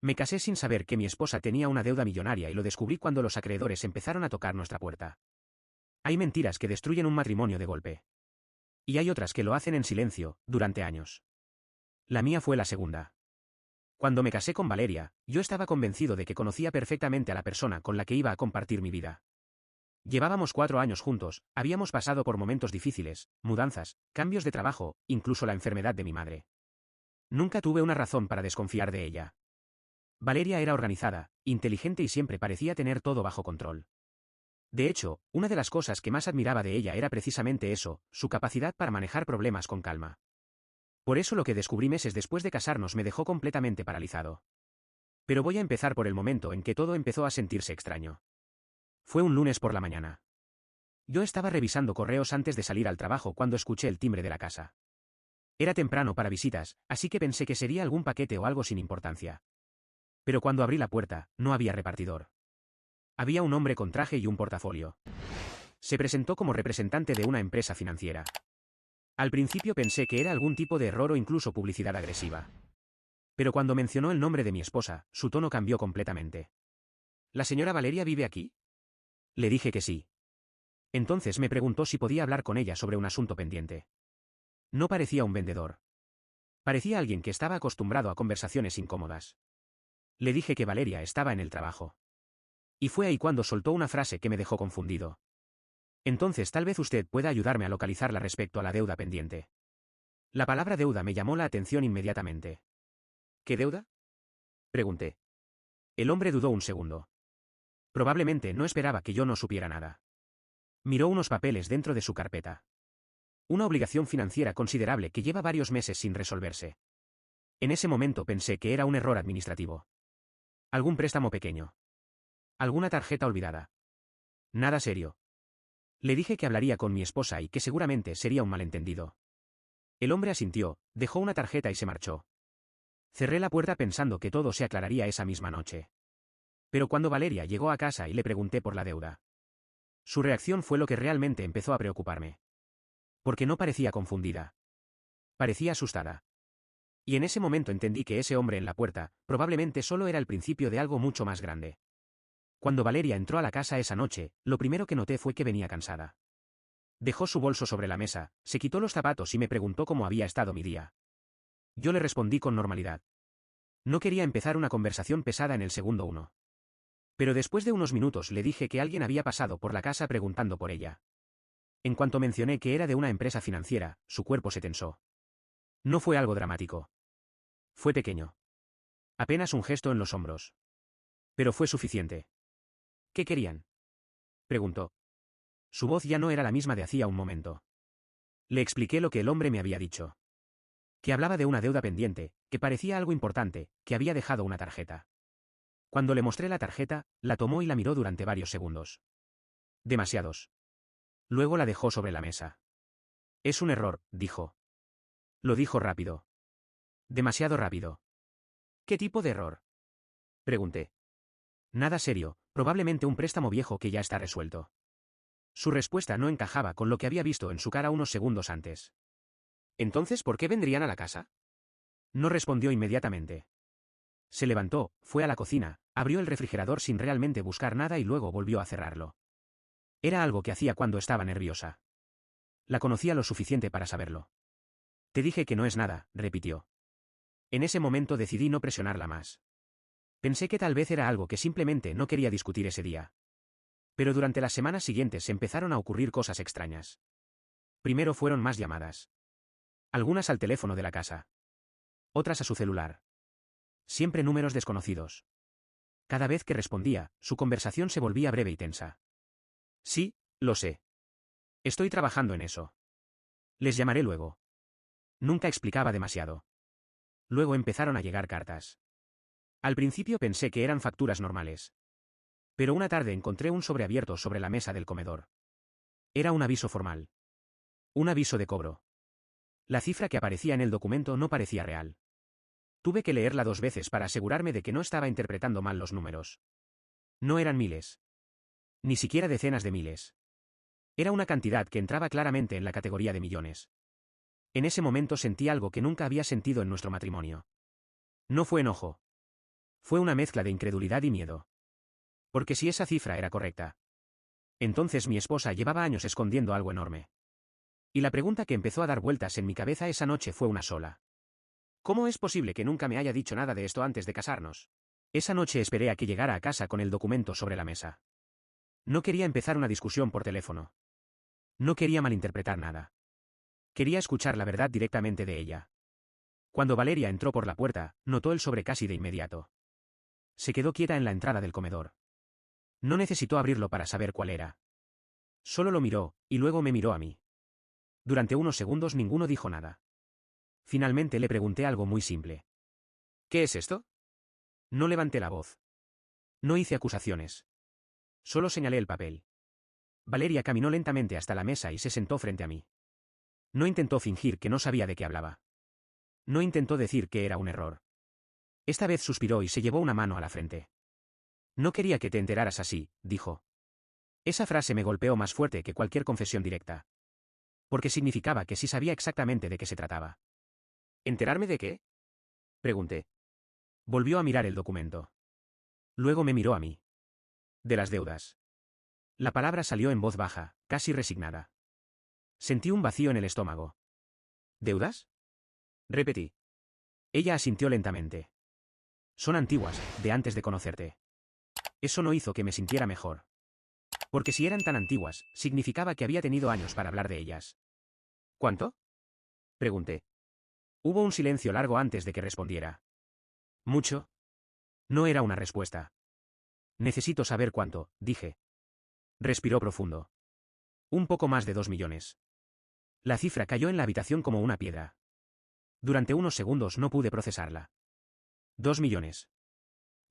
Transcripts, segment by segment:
Me casé sin saber que mi esposa tenía una deuda millonaria y lo descubrí cuando los acreedores empezaron a tocar nuestra puerta. Hay mentiras que destruyen un matrimonio de golpe. Y hay otras que lo hacen en silencio, durante años. La mía fue la segunda. Cuando me casé con Valeria, yo estaba convencido de que conocía perfectamente a la persona con la que iba a compartir mi vida. Llevábamos 4 años juntos, habíamos pasado por momentos difíciles, mudanzas, cambios de trabajo, incluso la enfermedad de mi madre. Nunca tuve una razón para desconfiar de ella. Valeria era organizada, inteligente y siempre parecía tener todo bajo control. De hecho, una de las cosas que más admiraba de ella era precisamente eso, su capacidad para manejar problemas con calma. Por eso lo que descubrí meses después de casarnos me dejó completamente paralizado. Pero voy a empezar por el momento en que todo empezó a sentirse extraño. Fue un lunes por la mañana. Yo estaba revisando correos antes de salir al trabajo cuando escuché el timbre de la casa. Era temprano para visitas, así que pensé que sería algún paquete o algo sin importancia. Pero cuando abrí la puerta, no había repartidor. Había un hombre con traje y un portafolio. Se presentó como representante de una empresa financiera. Al principio pensé que era algún tipo de error o incluso publicidad agresiva. Pero cuando mencionó el nombre de mi esposa, su tono cambió completamente. ¿La señora Valeria vive aquí? Le dije que sí. Entonces me preguntó si podía hablar con ella sobre un asunto pendiente. No parecía un vendedor. Parecía alguien que estaba acostumbrado a conversaciones incómodas. Le dije que Valeria estaba en el trabajo. Y fue ahí cuando soltó una frase que me dejó confundido. Entonces tal vez usted pueda ayudarme a localizarla respecto a la deuda pendiente. La palabra deuda me llamó la atención inmediatamente. ¿Qué deuda? Pregunté. El hombre dudó un segundo. Probablemente no esperaba que yo no supiera nada. Miró unos papeles dentro de su carpeta. Una obligación financiera considerable que lleva varios meses sin resolverse. En ese momento pensé que era un error administrativo. Algún préstamo pequeño. Alguna tarjeta olvidada. Nada serio. Le dije que hablaría con mi esposa y que seguramente sería un malentendido. El hombre asintió, dejó una tarjeta y se marchó. Cerré la puerta pensando que todo se aclararía esa misma noche. Pero cuando Valeria llegó a casa y le pregunté por la deuda, su reacción fue lo que realmente empezó a preocuparme. Porque no parecía confundida. Parecía asustada. Y en ese momento entendí que ese hombre en la puerta, probablemente solo era el principio de algo mucho más grande. Cuando Valeria entró a la casa esa noche, lo primero que noté fue que venía cansada. Dejó su bolso sobre la mesa, se quitó los zapatos y me preguntó cómo había estado mi día. Yo le respondí con normalidad. No quería empezar una conversación pesada en el segundo uno. Pero después de unos minutos le dije que alguien había pasado por la casa preguntando por ella. En cuanto mencioné que era de una empresa financiera, su cuerpo se tensó. No fue algo dramático. Fue pequeño. Apenas un gesto en los hombros. Pero fue suficiente. ¿Qué querían? Preguntó. Su voz ya no era la misma de hacía un momento. Le expliqué lo que el hombre me había dicho. Que hablaba de una deuda pendiente, que parecía algo importante, que había dejado una tarjeta. Cuando le mostré la tarjeta, la tomó y la miró durante varios segundos. Demasiados. Luego la dejó sobre la mesa. Es un error, dijo. Lo dijo rápido. Demasiado rápido. ¿Qué tipo de error? Pregunté. Nada serio, probablemente un préstamo viejo que ya está resuelto. Su respuesta no encajaba con lo que había visto en su cara unos segundos antes. ¿Entonces por qué vendrían a la casa? No respondió inmediatamente. Se levantó, fue a la cocina, abrió el refrigerador sin realmente buscar nada y luego volvió a cerrarlo. Era algo que hacía cuando estaba nerviosa. La conocía lo suficiente para saberlo. Te dije que no es nada, repitió. En ese momento decidí no presionarla más. Pensé que tal vez era algo que simplemente no quería discutir ese día. Pero durante las semanas siguientes empezaron a ocurrir cosas extrañas. Primero fueron más llamadas. Algunas al teléfono de la casa. Otras a su celular. Siempre números desconocidos. Cada vez que respondía, su conversación se volvía breve y tensa. Sí, lo sé. Estoy trabajando en eso. Les llamaré luego. Nunca explicaba demasiado. Luego empezaron a llegar cartas. Al principio pensé que eran facturas normales. Pero una tarde encontré un sobre abierto sobre la mesa del comedor. Era un aviso formal. Un aviso de cobro. La cifra que aparecía en el documento no parecía real. Tuve que leerla 2 veces para asegurarme de que no estaba interpretando mal los números. No eran miles. Ni siquiera decenas de miles. Era una cantidad que entraba claramente en la categoría de millones. En ese momento sentí algo que nunca había sentido en nuestro matrimonio. No fue enojo. Fue una mezcla de incredulidad y miedo. Porque si esa cifra era correcta, entonces mi esposa llevaba años escondiendo algo enorme. Y la pregunta que empezó a dar vueltas en mi cabeza esa noche fue una sola. ¿Cómo es posible que nunca me haya dicho nada de esto antes de casarnos? Esa noche esperé a que llegara a casa con el documento sobre la mesa. No quería empezar una discusión por teléfono. No quería malinterpretar nada. Quería escuchar la verdad directamente de ella. Cuando Valeria entró por la puerta, notó el sobre casi de inmediato. Se quedó quieta en la entrada del comedor. No necesitó abrirlo para saber cuál era. Solo lo miró, y luego me miró a mí. Durante unos segundos ninguno dijo nada. Finalmente le pregunté algo muy simple. ¿Qué es esto? No levanté la voz. No hice acusaciones. Solo señalé el papel. Valeria caminó lentamente hasta la mesa y se sentó frente a mí. No intentó fingir que no sabía de qué hablaba. No intentó decir que era un error. Esta vez suspiró y se llevó una mano a la frente. No quería que te enteraras así, dijo. Esa frase me golpeó más fuerte que cualquier confesión directa. Porque significaba que sí sabía exactamente de qué se trataba. ¿Enterarme de qué? Pregunté. Volvió a mirar el documento. Luego me miró a mí. De las deudas. La palabra salió en voz baja, casi resignada. Sentí un vacío en el estómago. ¿Deudas? Repetí. Ella asintió lentamente. Son antiguas, de antes de conocerte. Eso no hizo que me sintiera mejor. Porque si eran tan antiguas, significaba que había tenido años para hablar de ellas. ¿Cuánto? Pregunté. Hubo un silencio largo antes de que respondiera. ¿Mucho? No era una respuesta. Necesito saber cuánto, dije. Respiró profundo. Un poco más de 2 millones. La cifra cayó en la habitación como una piedra. Durante unos segundos no pude procesarla. 2 millones.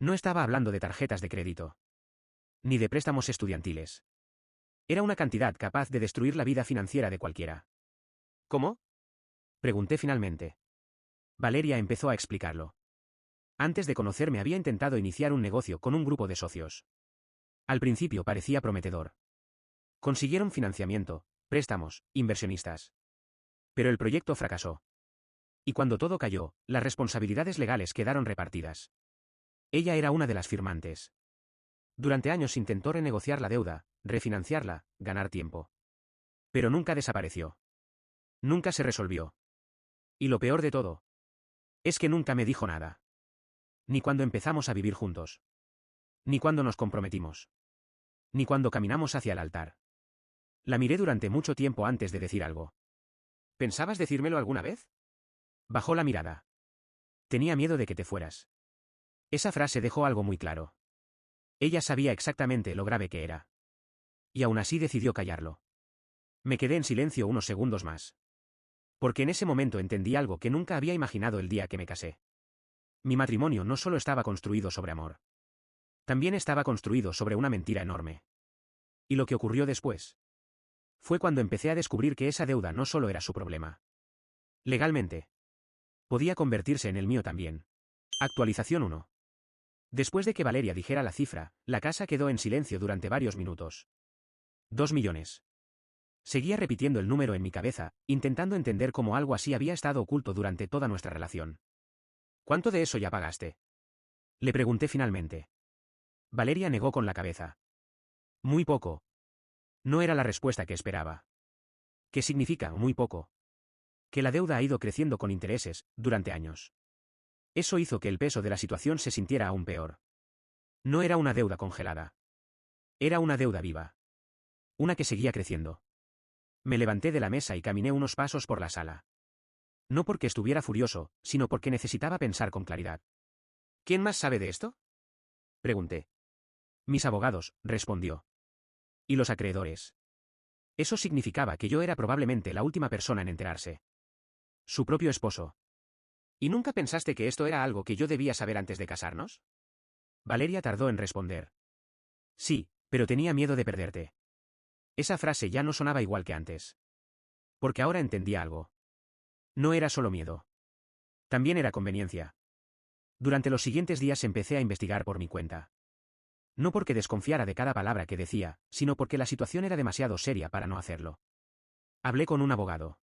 No estaba hablando de tarjetas de crédito. Ni de préstamos estudiantiles. Era una cantidad capaz de destruir la vida financiera de cualquiera. ¿Cómo? Pregunté finalmente. Valeria empezó a explicarlo. Antes de conocerme había intentado iniciar un negocio con un grupo de socios. Al principio parecía prometedor. Consiguieron financiamiento, préstamos, inversionistas. Pero el proyecto fracasó. Y cuando todo cayó, las responsabilidades legales quedaron repartidas. Ella era una de las firmantes. Durante años intentó renegociar la deuda, refinanciarla, ganar tiempo. Pero nunca desapareció. Nunca se resolvió. Y lo peor de todo es que nunca me dijo nada. Ni cuando empezamos a vivir juntos. Ni cuando nos comprometimos. Ni cuando caminamos hacia el altar. La miré durante mucho tiempo antes de decir algo. ¿Pensabas decírmelo alguna vez? Bajó la mirada. Tenía miedo de que te fueras. Esa frase dejó algo muy claro. Ella sabía exactamente lo grave que era. Y aún así decidió callarlo. Me quedé en silencio unos segundos más. Porque en ese momento entendí algo que nunca había imaginado el día que me casé. Mi matrimonio no solo estaba construido sobre amor. También estaba construido sobre una mentira enorme. Y lo que ocurrió después fue cuando empecé a descubrir que esa deuda no solo era su problema. Legalmente. Podía convertirse en el mío también. Actualización 1. Después de que Valeria dijera la cifra, la casa quedó en silencio durante varios minutos. 2 millones. Seguía repitiendo el número en mi cabeza, intentando entender cómo algo así había estado oculto durante toda nuestra relación. ¿Cuánto de eso ya pagaste? Le pregunté finalmente. Valeria negó con la cabeza. Muy poco. No era la respuesta que esperaba. ¿Qué significa muy poco? Que la deuda ha ido creciendo con intereses, durante años. Eso hizo que el peso de la situación se sintiera aún peor. No era una deuda congelada. Era una deuda viva. Una que seguía creciendo. Me levanté de la mesa y caminé unos pasos por la sala. No porque estuviera furioso, sino porque necesitaba pensar con claridad. ¿Quién más sabe de esto? Pregunté. Mis abogados, respondió. Y los acreedores. Eso significaba que yo era probablemente la última persona en enterarse. Su propio esposo. ¿Y nunca pensaste que esto era algo que yo debía saber antes de casarnos? Valeria tardó en responder. Sí, pero tenía miedo de perderte. Esa frase ya no sonaba igual que antes. Porque ahora entendía algo. No era solo miedo. También era conveniencia. Durante los siguientes días empecé a investigar por mi cuenta. No porque desconfiara de cada palabra que decía, sino porque la situación era demasiado seria para no hacerlo. Hablé con un abogado.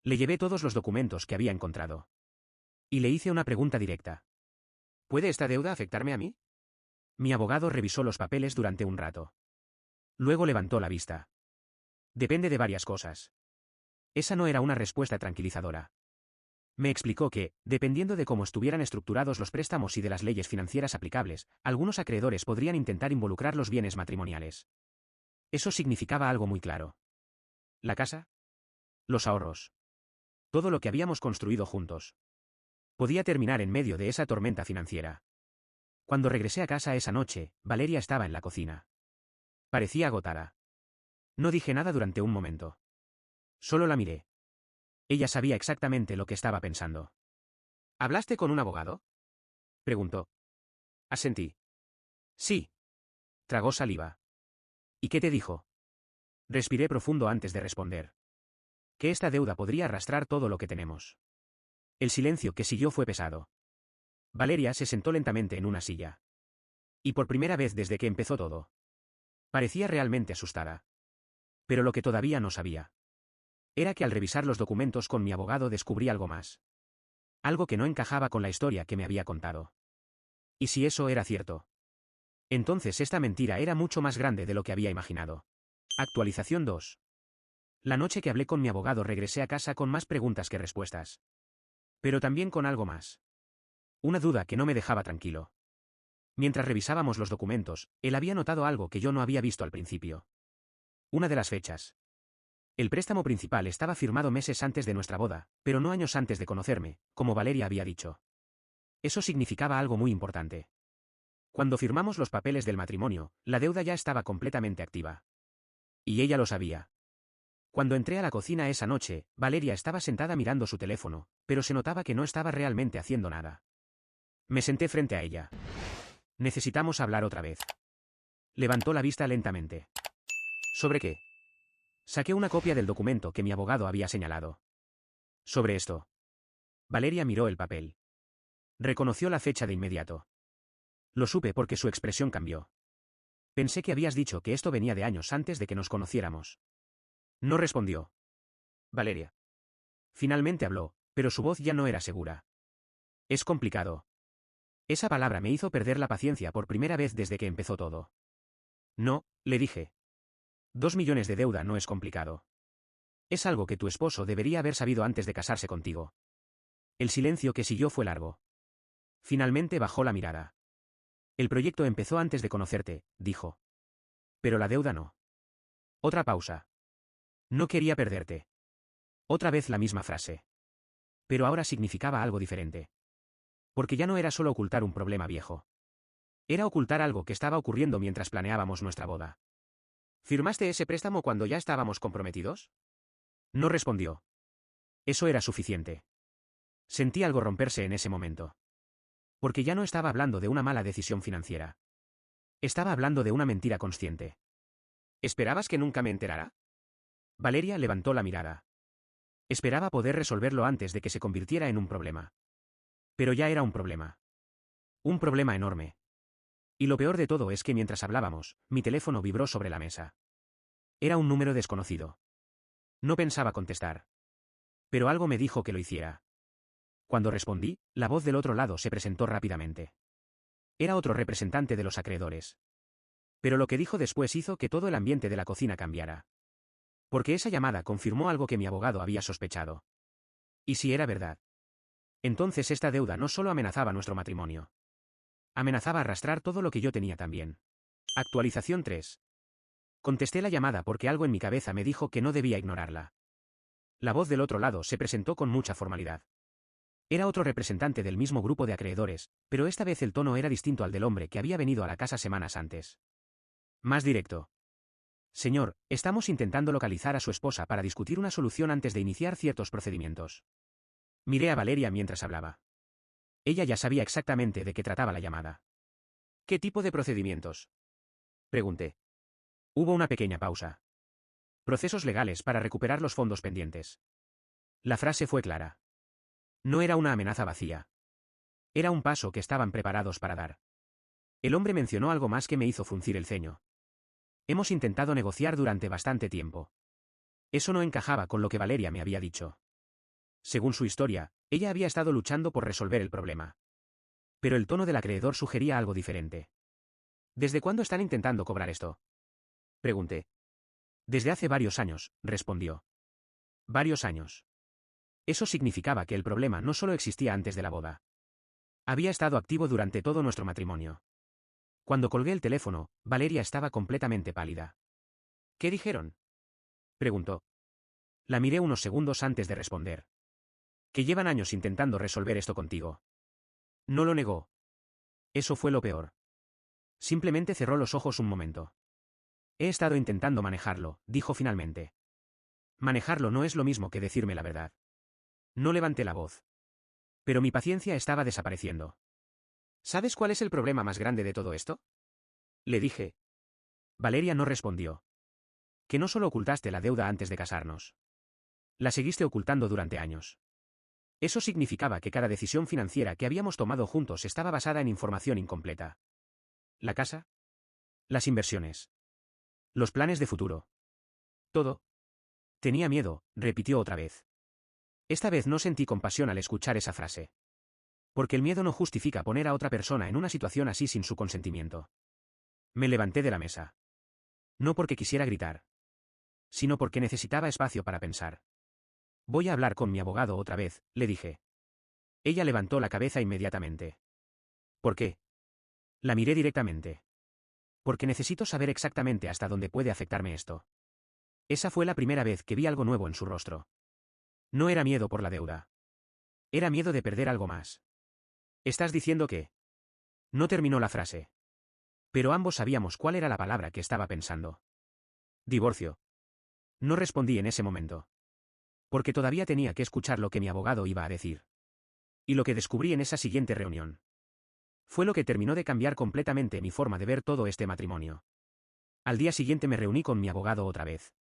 Le llevé todos los documentos que había encontrado. Y le hice una pregunta directa. ¿Puede esta deuda afectarme a mí? Mi abogado revisó los papeles durante un rato. Luego levantó la vista. Depende de varias cosas. Esa no era una respuesta tranquilizadora. Me explicó que, dependiendo de cómo estuvieran estructurados los préstamos y de las leyes financieras aplicables, algunos acreedores podrían intentar involucrar los bienes matrimoniales. Eso significaba algo muy claro. La casa, los ahorros, todo lo que habíamos construido juntos. Podía terminar en medio de esa tormenta financiera. Cuando regresé a casa esa noche, Valeria estaba en la cocina. Parecía agotada. No dije nada durante un momento. Solo la miré. Ella sabía exactamente lo que estaba pensando. ¿Hablaste con un abogado? Preguntó. Asentí. Sí. Tragó saliva. ¿Y qué te dijo? Respiré profundo antes de responder. Que esta deuda podría arrastrar todo lo que tenemos. El silencio que siguió fue pesado. Valeria se sentó lentamente en una silla. Y por primera vez desde que empezó todo. Parecía realmente asustada. Pero lo que todavía no sabía era que al revisar los documentos con mi abogado descubrí algo más. Algo que no encajaba con la historia que me había contado. ¿Y si eso era cierto? Entonces esta mentira era mucho más grande de lo que había imaginado. Actualización 2. La noche que hablé con mi abogado regresé a casa con más preguntas que respuestas. Pero también con algo más. Una duda que no me dejaba tranquilo. Mientras revisábamos los documentos, él había notado algo que yo no había visto al principio. Una de las fechas. El préstamo principal estaba firmado meses antes de nuestra boda, pero no años antes de conocerme, como Valeria había dicho. Eso significaba algo muy importante. Cuando firmamos los papeles del matrimonio, la deuda ya estaba completamente activa. Y ella lo sabía. Cuando entré a la cocina esa noche, Valeria estaba sentada mirando su teléfono, pero se notaba que no estaba realmente haciendo nada. Me senté frente a ella. Necesitamos hablar otra vez. Levantó la vista lentamente. ¿Sobre qué? Saqué una copia del documento que mi abogado había señalado. Sobre esto. Valeria miró el papel. Reconoció la fecha de inmediato. Lo supe porque su expresión cambió. Pensé que habías dicho que esto venía de años antes de que nos conociéramos. No respondió. Valeria. Finalmente habló, pero su voz ya no era segura. Es complicado. Esa palabra me hizo perder la paciencia por primera vez desde que empezó todo. No, le dije. 2 millones de deuda no es complicado. Es algo que tu esposo debería haber sabido antes de casarse contigo. El silencio que siguió fue largo. Finalmente bajó la mirada. El proyecto empezó antes de conocerte, dijo. Pero la deuda no. Otra pausa. No quería perderte. Otra vez la misma frase. Pero ahora significaba algo diferente. Porque ya no era solo ocultar un problema viejo. Era ocultar algo que estaba ocurriendo mientras planeábamos nuestra boda. ¿Firmaste ese préstamo cuando ya estábamos comprometidos? No respondió. Eso era suficiente. Sentí algo romperse en ese momento. Porque ya no estaba hablando de una mala decisión financiera. Estaba hablando de una mentira consciente. ¿Esperabas que nunca me enterara? Valeria levantó la mirada. Esperaba poder resolverlo antes de que se convirtiera en un problema. Pero ya era un problema. Un problema enorme. Y lo peor de todo es que mientras hablábamos, mi teléfono vibró sobre la mesa. Era un número desconocido. No pensaba contestar. Pero algo me dijo que lo hiciera. Cuando respondí, la voz del otro lado se presentó rápidamente. Era otro representante de los acreedores. Pero lo que dijo después hizo que todo el ambiente de la cocina cambiara. Porque esa llamada confirmó algo que mi abogado había sospechado. ¿Y si era verdad? Entonces esta deuda no solo amenazaba nuestro matrimonio. Amenazaba arrastrar todo lo que yo tenía también. Actualización 3. Contesté la llamada porque algo en mi cabeza me dijo que no debía ignorarla. La voz del otro lado se presentó con mucha formalidad. Era otro representante del mismo grupo de acreedores, pero esta vez el tono era distinto al del hombre que había venido a la casa semanas antes. Más directo. Señor, estamos intentando localizar a su esposa para discutir una solución antes de iniciar ciertos procedimientos. Miré a Valeria mientras hablaba. Ella ya sabía exactamente de qué trataba la llamada. ¿Qué tipo de procedimientos? Pregunté. Hubo una pequeña pausa. Procesos legales para recuperar los fondos pendientes. La frase fue clara. No era una amenaza vacía. Era un paso que estaban preparados para dar. El hombre mencionó algo más que me hizo fruncir el ceño. Hemos intentado negociar durante bastante tiempo. Eso no encajaba con lo que Valeria me había dicho. Según su historia, ella había estado luchando por resolver el problema. Pero el tono del acreedor sugería algo diferente. ¿Desde cuándo están intentando cobrar esto? Pregunté. Desde hace varios años, respondió. Varios años. Eso significaba que el problema no solo existía antes de la boda. Había estado activo durante todo nuestro matrimonio. Cuando colgué el teléfono, Valeria estaba completamente pálida. ¿Qué dijeron? Preguntó. La miré unos segundos antes de responder. Que llevan años intentando resolver esto contigo. No lo negó. Eso fue lo peor. Simplemente cerró los ojos un momento. He estado intentando manejarlo, dijo finalmente. Manejarlo no es lo mismo que decirme la verdad. No levanté la voz. Pero mi paciencia estaba desapareciendo. ¿Sabes cuál es el problema más grande de todo esto? Le dije. Valeria no respondió. Que no solo ocultaste la deuda antes de casarnos. La seguiste ocultando durante años. Eso significaba que cada decisión financiera que habíamos tomado juntos estaba basada en información incompleta. ¿La casa? Las inversiones. Los planes de futuro. Todo. Tenía miedo, repitió otra vez. Esta vez no sentí compasión al escuchar esa frase. Porque el miedo no justifica poner a otra persona en una situación así sin su consentimiento. Me levanté de la mesa. No porque quisiera gritar, sino porque necesitaba espacio para pensar. Voy a hablar con mi abogado otra vez, le dije. Ella levantó la cabeza inmediatamente. ¿Por qué? La miré directamente. Porque necesito saber exactamente hasta dónde puede afectarme esto. Esa fue la primera vez que vi algo nuevo en su rostro. No era miedo por la deuda. Era miedo de perder algo más. ¿Estás diciendo que? No terminó la frase. Pero ambos sabíamos cuál era la palabra que estaba pensando. Divorcio. No respondí en ese momento. Porque todavía tenía que escuchar lo que mi abogado iba a decir. Y lo que descubrí en esa siguiente reunión. Fue lo que terminó de cambiar completamente mi forma de ver todo este matrimonio. Al día siguiente me reuní con mi abogado otra vez.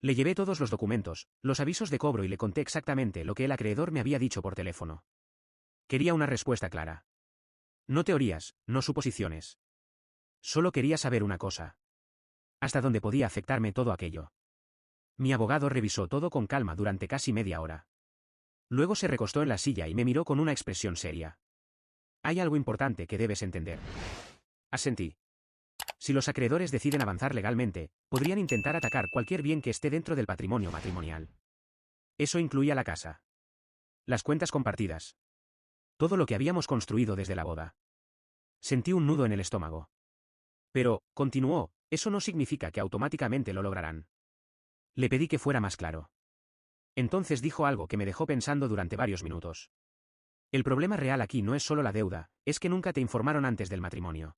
Le llevé todos los documentos, los avisos de cobro y le conté exactamente lo que el acreedor me había dicho por teléfono. Quería una respuesta clara. No teorías, no suposiciones. Solo quería saber una cosa. ¿Hasta dónde podía afectarme todo aquello? Mi abogado revisó todo con calma durante casi media hora. Luego se recostó en la silla y me miró con una expresión seria. Hay algo importante que debes entender. Asentí. Si los acreedores deciden avanzar legalmente, podrían intentar atacar cualquier bien que esté dentro del patrimonio matrimonial. Eso incluía la casa. Las cuentas compartidas. Todo lo que habíamos construido desde la boda. Sentí un nudo en el estómago. Pero, continuó, eso no significa que automáticamente lo lograrán. Le pedí que fuera más claro. Entonces dijo algo que me dejó pensando durante varios minutos. El problema real aquí no es solo la deuda, es que nunca te informaron antes del matrimonio.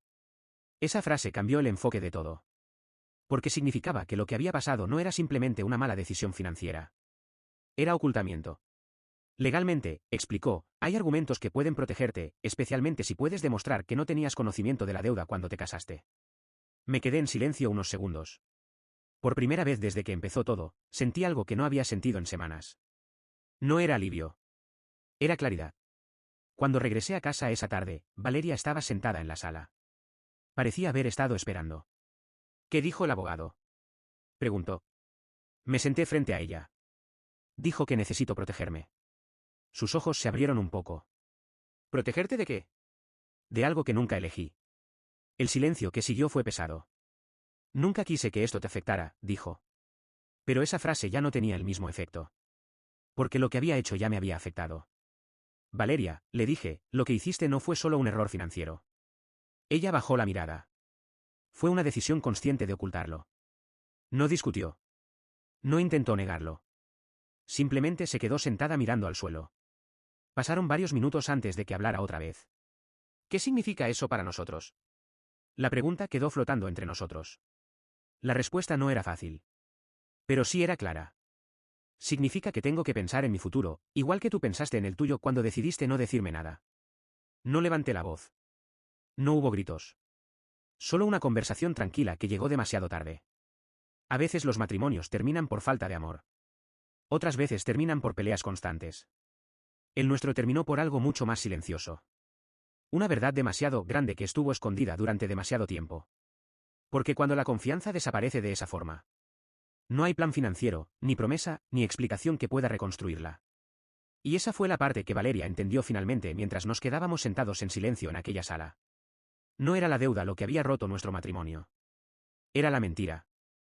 Esa frase cambió el enfoque de todo. Porque significaba que lo que había pasado no era simplemente una mala decisión financiera. Era ocultamiento. Legalmente, explicó, hay argumentos que pueden protegerte, especialmente si puedes demostrar que no tenías conocimiento de la deuda cuando te casaste. Me quedé en silencio unos segundos. Por primera vez desde que empezó todo, sentí algo que no había sentido en semanas. No era alivio. Era claridad. Cuando regresé a casa esa tarde, Valeria estaba sentada en la sala. Parecía haber estado esperando. ¿Qué dijo el abogado? Preguntó. Me senté frente a ella. Dijo que necesito protegerme. Sus ojos se abrieron un poco. ¿Protegerte de qué? De algo que nunca elegí. El silencio que siguió fue pesado. Nunca quise que esto te afectara, dijo. Pero esa frase ya no tenía el mismo efecto. Porque lo que había hecho ya me había afectado. Valeria, le dije, lo que hiciste no fue solo un error financiero. Ella bajó la mirada. Fue una decisión consciente de ocultarlo. No discutió. No intentó negarlo. Simplemente se quedó sentada mirando al suelo. Pasaron varios minutos antes de que hablara otra vez. ¿Qué significa eso para nosotros? La pregunta quedó flotando entre nosotros. La respuesta no era fácil. Pero sí era clara. Significa que tengo que pensar en mi futuro, igual que tú pensaste en el tuyo cuando decidiste no decirme nada. No levanté la voz. No hubo gritos. Solo una conversación tranquila que llegó demasiado tarde. A veces los matrimonios terminan por falta de amor. Otras veces terminan por peleas constantes. El nuestro terminó por algo mucho más silencioso. Una verdad demasiado grande que estuvo escondida durante demasiado tiempo. Porque cuando la confianza desaparece de esa forma, no hay plan financiero, ni promesa, ni explicación que pueda reconstruirla. Y esa fue la parte que Valeria entendió finalmente mientras nos quedábamos sentados en silencio en aquella sala. No era la deuda lo que había roto nuestro matrimonio. Era la mentira.